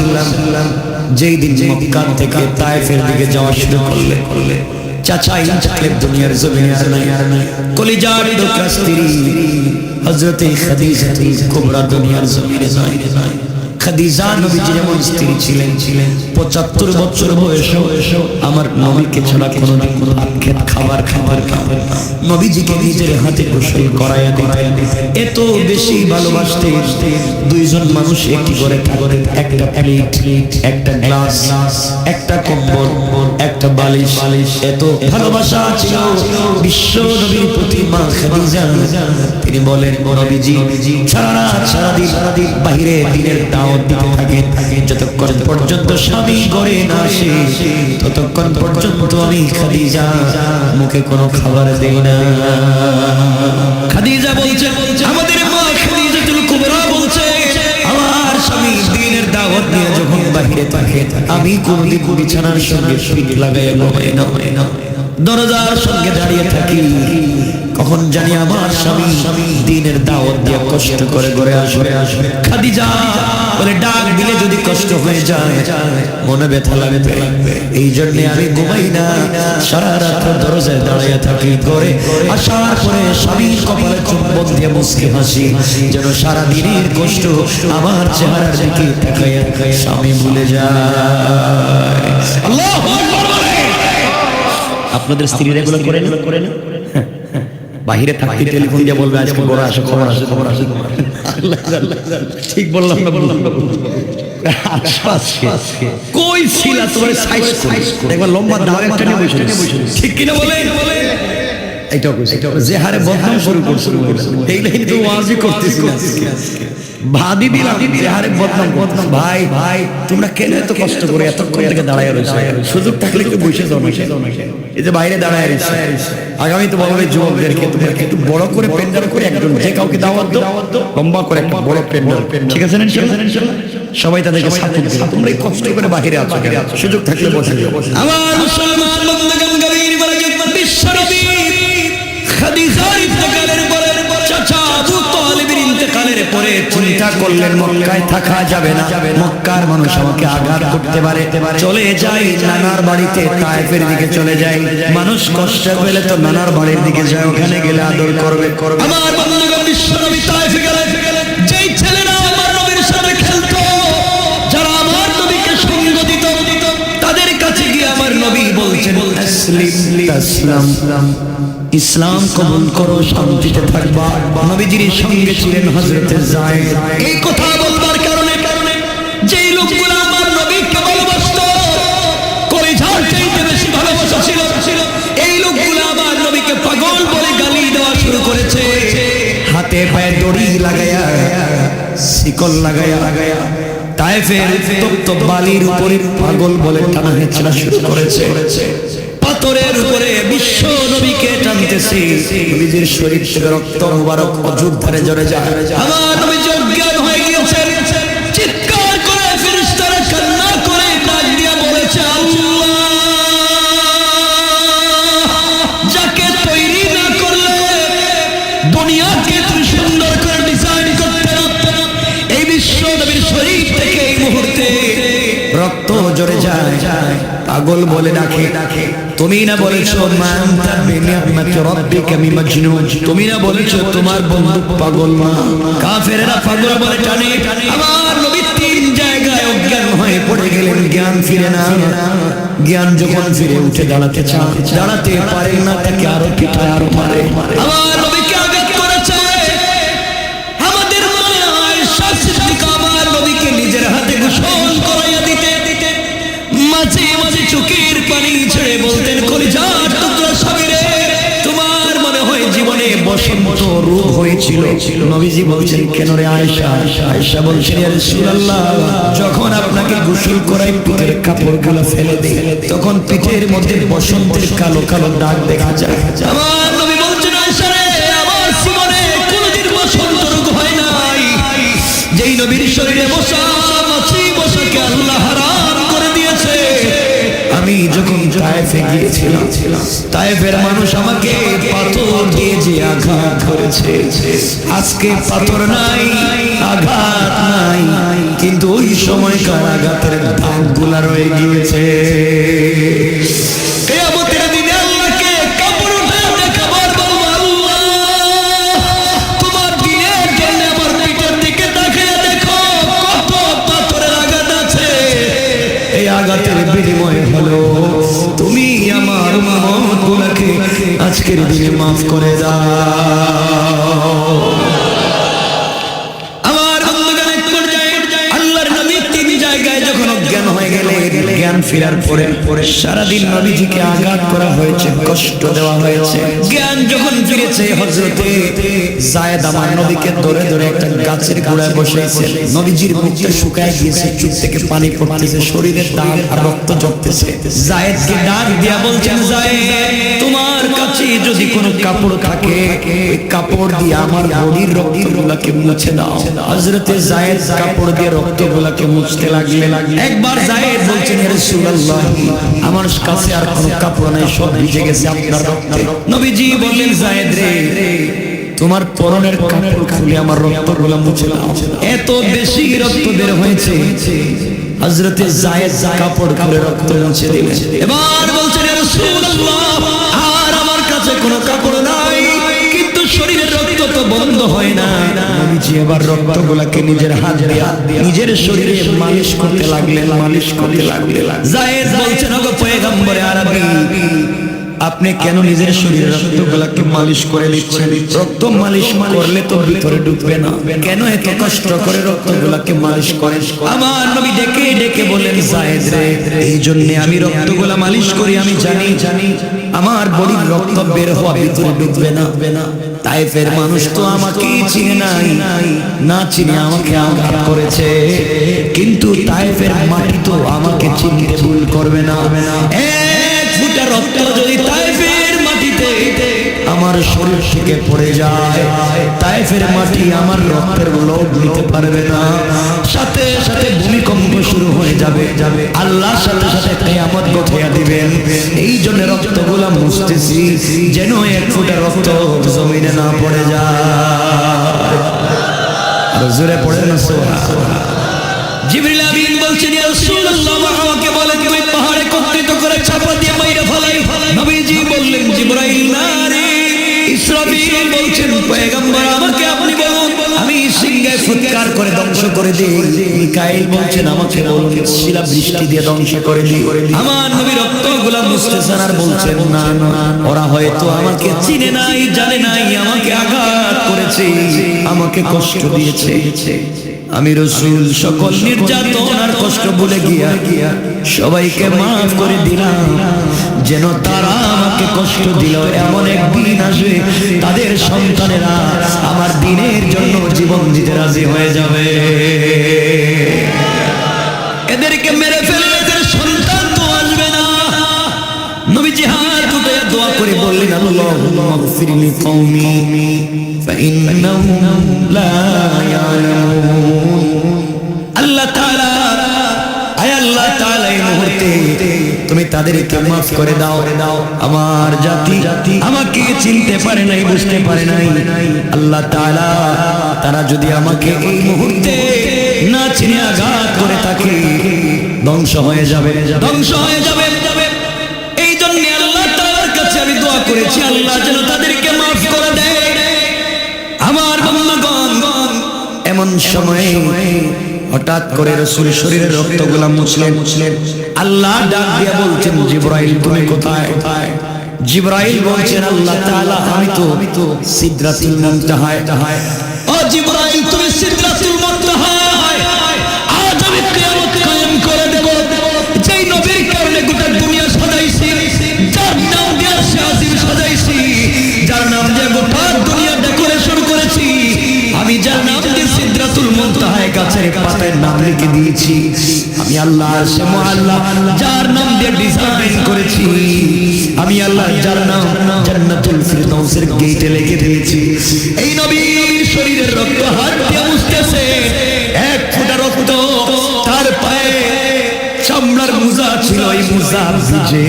ওয়াসাল্লাম যেই দিন মক্কা থেকে তায়েফের দিকে যাওয়া শুরু করলে চাচা ইনতাকলেব দুনিয়ার জমিনে আর নাই কলিজার টুকরা স্ত্রী হযরতে খাদিজা কুবরা দুনিয়ার জমিনে নাই খাদিজা নবীজির এমন স্ত্রী ছিলেন ৭৫ বছর বয়সে আমার নবীকে ছাড়া কোনোদিন ভাত খাবার নবীজিকে নিজের হাতে গোসল করায়া দিতেন এত বেশি ভালোবাসতেন দুইজন মানুষ একটি করে থাকতেন একটা প্লেট একটা গ্লাস একটা কম্বল একটা বালিশ এত ভালোবাসা ছিল বিশ্ব নবীর প্রতি মা খাদিজা তিনি বলেন নবীজি সারাদিন বাইরে দিনের দাওয়াত দিতে থাকেন যতক্ষণ পর্যন্ত স্বামী ঘরে না আসে ততক্ষণ পর্যন্ত আমি খাদিজা মুখে কোনো খাবার দেই না। খাদিজা বলছে আমাদের মা খাদিজাতুল কুবরা বলছে আমার স্বামী দিনের দাওয়াত নিয়ে যখন বাইরে থাকে আমি কোনদিন বিছানার সঙ্গে পিঠ লাগাইয়া ঘুমাই না দরজার সঙ্গে দাঁড়িয়ে থাকি কখন জানি আমার স্বামী দিনের দাওয়াত দিয়ে কষ্ট করে ঘরে আসবে খাদিজা বলে ডাক দিলে যদি কষ্ট হয়ে যায় মনে ব্যথা লাগবে এই জন্য আমি ঘুমাই না সারা রাত দরজায় দাঁড়িয়ে থাকি ঘরে আসার পরে স্বামীর কপালে চুম্বন দিয়ে মুস্কি হাসি যেন সারা দিনের কষ্ট আমার চেহারার দিকে তাকাইয়া স্বামী ভুলে যায়। আল্লাহু আকবার বলে আপনাদের স্ত্রীরা এগুলো করে না বাহিরে থাকতে টেলিফোন দিয়ে বলবে আজকে বড় আসে খবর আসে ঠিক বললাম কই ছিল তোমার সাইজ একবার লম্বা দাও একটা নিয়ে বসে ঠিক কিনা বলে এইটাও যে হারে বদনাম শুরু করছে এই লাইন তো ওয়াজি করতেছি ভাবি দিলাম যে হারে বদনাম ভাই তোমরা কেন এত কষ্ট করে এতক্ষণ থেকে দাঁড়ায় রয়েছে সুযোগ থাকলে একটু বসে যাও না এই যে বাইরে দাঁড়ায় রয়েছে আগামী তো বলবে যুবকদেরকে তোমরা একটু বড় করে প্যান্ডেল করে একজন যে কাউকে দাওয়াত দাও লম্বা করে একটা বড় প্যান্ডেল ঠিক আছে না ইনশাআল্লাহ সবাই তাদেরকে সাপোর্ট দিবে তোমরা এই কষ্ট করে বাইরে আছো সুযোগ থাকলে বসে যাও। আমার মুসলমান বন্ধুগণ গভীর মনোযোগ বিশ্বনবী খাদিজার ইন্তেকালের পরে চাচা আবু তালিবের ইন্তেকালের পরে চিন্তা করলেন মক্কায় থাকা যাবে না মক্কার মানুষ আমাকে আঘাত করতে পারে চলে যাই নানার বাড়িতে তায়েফের দিকে চলে যাই মানুষ কষ্ট পেলে তো নানার বাড়ির দিকে যায় ওখানে গেলে আদর করবে আমার বন্ধুগণ বিশ্বনবী তায়েফে গেলেন যেই ছেলেরা আমার নবীর সাথে খেলতো যারা আমার নবীকে সঙ্গ দিত তাদের কাছে গিয়ে আমার নবী বলছেন আসলিম তাসলাম ইসলাম কবুল করো শান্তিতে থাকবা নবীজির সঙ্গে ছিলেন হযরতে যায়েদ এই কথা বলবার কারণে যেই লোকগুলো আমার নবীকে ভালোবাসতো কলিজার চাইতে বেশি ভালোবাসা ছিল এই লোকগুলো আমার নবীকে পাগল বলে গালি দেওয়া শুরু করেছে হাতে পায়ে দড়ি লাগায়া শিকল লাগায়া তায়েফের তপ্ত বালির উপরে পাগল বলে টানা হেঁচড়া শুরু করেছে পাথরের উপরে বিশ্ব নবীকে টানতেছে নবীজির শরীর থেকে রক্ত মুবারক অযুত ধারে ঝরে যায় আমার নবী অজ্ঞান হয়ে গিয়েছেন চিৎকার করে ফেরেশতারা কান্না করে ডাক দিয়া বলেছে আল্লাহ যাকে তৈরি না করলে দুনিয়াকে তুমি সুন্দর করে ডিজাইন করতে না এই বিশ্ব নবীর শরীর থেকে এই মুহূর্তে রক্ত ঝরে যায় পাগল বলে ডাকে তুমি না বলেছো মানতা বিনিয়ামতি রাব্বিকা বিমাজনুন তুমি না বলেছো তোমার বন্ধু পাগল না কাফেররা পাগল বলে টানে আমার নবী তিন জায়গায় অজ্ঞান হয়ে পড়ে গেলেন জ্ঞান ফিরে না জ্ঞান যখন ফিরে উঠে দাঁড়াতে পারেন না তাকে আরো পিটায় আরো মারে আমার নবীকে আঘাত করেছে আমাদের মা আয়েশা সিদ্দিকা আমার নবীকে নিজের হাতে গোসল করাইয়া দিতে মাঝে মাঝে চোখের পানি ছেড়ে বলতেন কলিজার টুকরা স্বামী রে তোমার মনে হয় জীবনে বসন্ত রোগ হয়েছিল নবীজি বলছেন কেন রে আয়েশা আয়েশা বলছেন ইয়া রাসূলুল্লাহ যখন আপনাকে গোসল করাই পিঠের কাপড়গুলো ফেলে দেই তখন পিঠের মধ্যে বসন্তের কালো কালো দাগ দেখা যায় আমার নবী বলছেন আয়েশা রে আমার জীবনে কোনোদিন বসন্ত রোগ হয় নাই যেই নবীর শরীরে বসা মাছি বসাকে আল্লাহ হারাম করে দিয়েছে আমি যখন তায়েফে গিয়েছিলাম, তায়েফের মানুষ আমাকে পাথর দিয়ে যে আঘাত করেছে, আজকে পাথর নাই, আঘাত নাই, কিন্তু ওই সময়কার আঘাতের দাগগুলা রয়ে গিয়েছে। কিয়ামতের দিনে আল্লাহকে কাপড় উঠায় দেখাবো, আল্লাহ তোমার দিনের জন্য আমার পিঠের দিকে তাকিয়ে দেখো কত পাথরের আঘাত আছে। এই আঘাতের বিনিময় হলো তুমি আমার উম্মতগুলোকে আজকের দিনে মাফ করে দাও। জ্ঞান ফেরার পরে সারাদিন নবীজিকে আঘাত করা হয়েছে, কষ্ট দেওয়া হয়েছে। জ্ঞান যখন ফিরেছে, হযরতে যায়েদ আমার নবীকে ধরে ধরে একটা গাছের গোড়ায় বসাইছে। নবীজির মুখটা শুকায় গিয়েছে, চোখ থেকে পানি পড়তেছে, শরীরের দাগ আর রক্ত ঝরতেছে। যায়েদকে ডাক দিয়া বলছেন, যায়েদ তোমার কাছে যদি কোনো কাপড় থাকে, ওই কাপড় দিয়ে আমার বডির রক্তগুলোকে মুছে দাও। হযরতে যায়েদ কাপড় দিয়ে রক্তগুলোকে মুছতে লাগলেন। একবার যায়েদ বলছেন, ইয়া রাসূলুল্লাহ আমার কাছে আর কোনো কাপড় নাই, সব ভিজে গেছে আপনার রক্তে। নবীজি বললেন, যায়েদ রে তোমার পরনের কাপড় খুলে আমার রক্তগুলো মুছে দাও। এত বেশি রক্ত বের হয়েছে, হযরতে যায়েদ কাপড় খুলে রক্ত মুছে দিলেন। এবার বলছেন, ইয়া রাসূলুল্লাহ আর আমার কাছে কোনো কাপড় নাই, কিন্তু শরীরের রক্ত তো বন্ধ হয় না। নবীজি এবার রক্তগুলোকে নিজের হাত দিয়ে নিজের শরীরে মালিশ করতে লাগলেন, মালিশ করতে লাগলেন। যায়েদ বলছেন, ওগো পয়গম্বরে আরবি আপনি কেন নিজের শরীরের রক্তগুলোকে মালিশ করে নিচ্ছেন? রক্ত মালিশ করলে তো ভিতরে ঢুকবে না, কেন এত কষ্ট করে রক্তগুলোকে মালিশ করেন? আমার নবী ডেকে ডেকে বলেন, যায়েদ রে এই জন্য আমি রক্তগুলা মালিশ করি, আমি জানি আমার বডির রক্ত বের হওয়া ভিতরে ঢুকবে না। তায়েফের মানুষ তো আমাকে চিনে নাই, না চিনে আমাকে আঘাত করেছে, কিন্তু তায়েফের মাটি তো আমাকে চিনতে ভুল করবে না। এক ফুটা রক্ত যদি তায়েফের মাটিতে আমার শরীর থেকে পড়ে যায়, তায়েফের মাটি আমার রক্তের লোভ নিতে পারবে না, সাথে সাথে ভূমিকম্প শুরু হয়ে যাবে, আল্লাহ সাথে সাথে কিয়ামত ঘটিয়ে দিবেন। এই জন্য রক্তগুলো মুছতেছি যেন এক ফোঁটা রক্ত জমিনে না পড়ে যায়। আর জোরে পড়ে না সুবহানাল্লাহ। জিবরিল আমিন বলছেন, ইয়া রাসূলুল্লাহ আমাকে বলেন তুমি পাহাড়ে একত্রিত করে চাপা দিয়ে মাইরা ফেলাই। নবীজি বললেন, জিবরাইল না রে। ইসরাফিল বলছেন, পয়গম্বর আমাকে আপনি বলুন আমি সিংহে ফুৎকার করে ধ্বংস করে দিই। মিকাইল বলছেন, আমাকে বলুন শিলা বৃষ্টি দিয়ে ধ্বংস করে দিই। আমার নবী রক্তগুলো মুছতেছেন আর বলছেন, না না ওরা হয়তো আমাকে চিনে নাই, জানে নাই, আমাকে আঘাত করেছে, আমাকে কষ্ট দিয়েছে। আমি রাসূল সকল নির্যাতন আর কষ্ট ভুলে গিয়া সবাইকে মাফ করে দিলাম, যেন তারা আমাকে কষ্ট দিল এমন একদিন আসবে তাদের সন্তানেরা আমার দিনের জন্য জীবন দিতে রাজি হয়ে যাবে। এদেরকে মেরে ফেললে এদের সন্তান তো আসবে না। নবীজি হাত উঠে দোয়া করে বললেন, আল্লাহুম্মা গফির লি কওমি ফাইন্নাহুম লা ইয়ালামুন। আল্লাহ তাআলা, আয় আল্লাহ তাআলা এই মুহূর্তে তুমি তাদেরকে মাফ করে দাও। আমার জাতি আমাকে চিনতে পারে নাই, বুঝতে পারে নাই। আল্লাহ তাআলা তারা যদি আমাকে এই মুহূর্তে না চিনে আঘাত করে থাকে, ধ্বংস হয়ে যাবে, ধ্বংস হয়ে যাবে। এই জন্য আল্লাহ তাআলার কাছে আমি দোয়া করেছি, আল্লাহ যেন তাদেরকে মাফ করে দেয়। আমার বান্দাগণ এমন সময়ে হঠাৎ করে রাসূল শরীরের রক্তগুলো মুছলেন। আল্লাহ ডাক দিয়ে বলছেন, জিবরাইল তুমি কোথায়? জিবরাইল বলছেন, আল্লাহ তাআলা আমি তো সিদরাতুল মুনতাহায়। ও জিবরাইল তুমি সিদরাতুল মুনতাহায়, আজ আমি কিয়ামত কায়েম করে দেব। যেই নবীর কারণে গোটা দুনিয়া সাজাইছি, যার নাম দিয়ে শাহির সাজাইছি, যার নাম দিয়ে গোটা দুনিয়া ডেকোরেশন করেছি, আমি যার নাম দিয়ে সিদরাতুল মুনতাহায় গাছের পাতায় নাম লিখে দিয়েছি, আমি আল্লাহ সুবহানাল্লাহ যার নাম দিয়ে ডিজাইন করেছি, আমি আল্লাহ যার নাম জান্নাতুল ফিরদাউসের গেটে লিখে দিয়েছি। এই নবীর শরীরের রক্ত হাত দিয়ে মুছতেছে, এক ফোঁটা রক্ত তার পায়ে চামড়ার মোজা ছিল ওই মোজা ভিজে,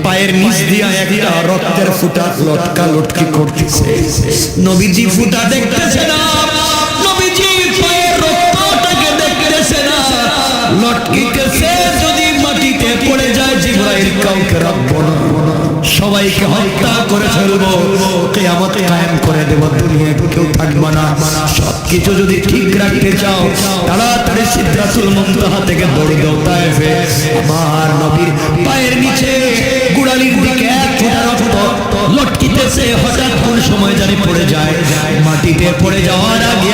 পায়ের নিচ দিয়া একটা রক্তের ফুঁটা লটকা লটকি করতেছে। নবীজি ফুঁটা দেখতেছে না, নবীজি পায়ের রক্তটাকে দেখতেছে না, লটকিতেছে। যদি মাটিতে পড়ে যায় জিবরাইল কাউকে রাখবো না, সবাইকে হত্যা করে ফেলবো, কিয়ামত কায়েম করে দেব, দুনিয়ায় কেউ থাকবে না। সবকিছু যদি ঠিক রাখতে চাও তাড়াতাড়ি সিদরাতুল মুনতাহা থেকে দৌড়ে দাও তায়েফে। আমার নবীর পায়ের নিচে গুড়ালির দিকে এক ফোঁটা রক্ত লটকিতেছে। হঠাৎ কোন সময় জানি পড়ে যায়, মাটিতে পড়ে যাওয়ার আগে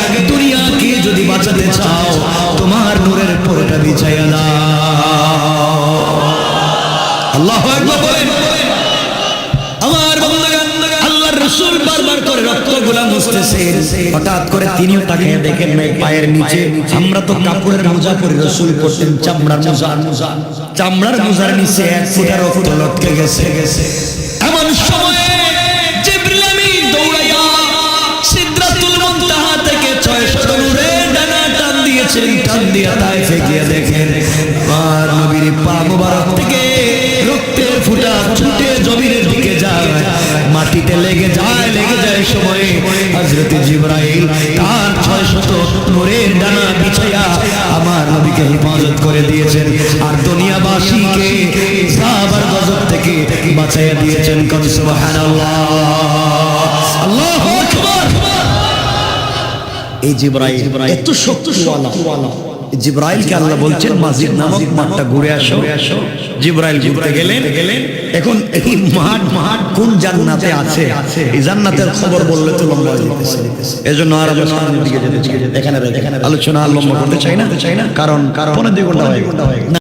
আগে দুনিয়াকে যদি বাঁচাতে চাও তোমার নূরের পরোটা বিছাইয়া দাও। আল্লাহু আকবার বলেন। আমার বন্ধুগণ, আল্লাহর রাসূল বারবার করে রক্তগুলা মুছতেছে। হঠাৎ করে তিনিও তাকিয়ে দেখেন নাই পায়ের নিচে। আমরা তো কাপড়ের মোজা পরে, রাসূল পরতেন চামড়ার মোজা, চামড়ার মোজার নিচে এক ফোঁটা রক্ত লটকে গেছে। এমন সময়ে জিবরিল আমিন দৌড়াইয়া সিদরাতুল মুনতাহা থেকে 600 নূরের ডানা টান দিয়েছেন। টান দিয়া তায়েফে গিয়ে দেখেন আমার নবীর পা মোবারক থেকে রক্তের ফোঁটা ছুটে জমিনের দিকে যায়, মাটিতে লেগে যায়। লেগে যায় সময়ে হযরত জিবরাইল তার 600 নূরের ডানা বিছাইয়া আমার নবীকে হেফাজত করে দিয়েছেন, আর দুনিয়াবাসীকে সাহাবার গজব থেকে বাঁচাইয়া দিয়েছেন। কোন সুবহানাল্লাহ, আল্লাহু আকবার। এই জিবরাইল এত শক্তিওয়ালা, জিবরাইলকে আল্লাহ বলছেন মাজিদ নামক মাঠটা ঘুরে আসো। জিবরাইল ঘুরতে গেলেন। এখন এই মাঠ কোন জান্নাতে আছে, এই জান্নাতের খবর বললে তো লম্বা হয়ে যেতেছে। এজন্য আর আমরা সামনের দিকে যেতে চাই। এখানে আলোচনা লম্বা করতে চাই না, কারণ 2.5 ঘন্টা হয়ে গেল।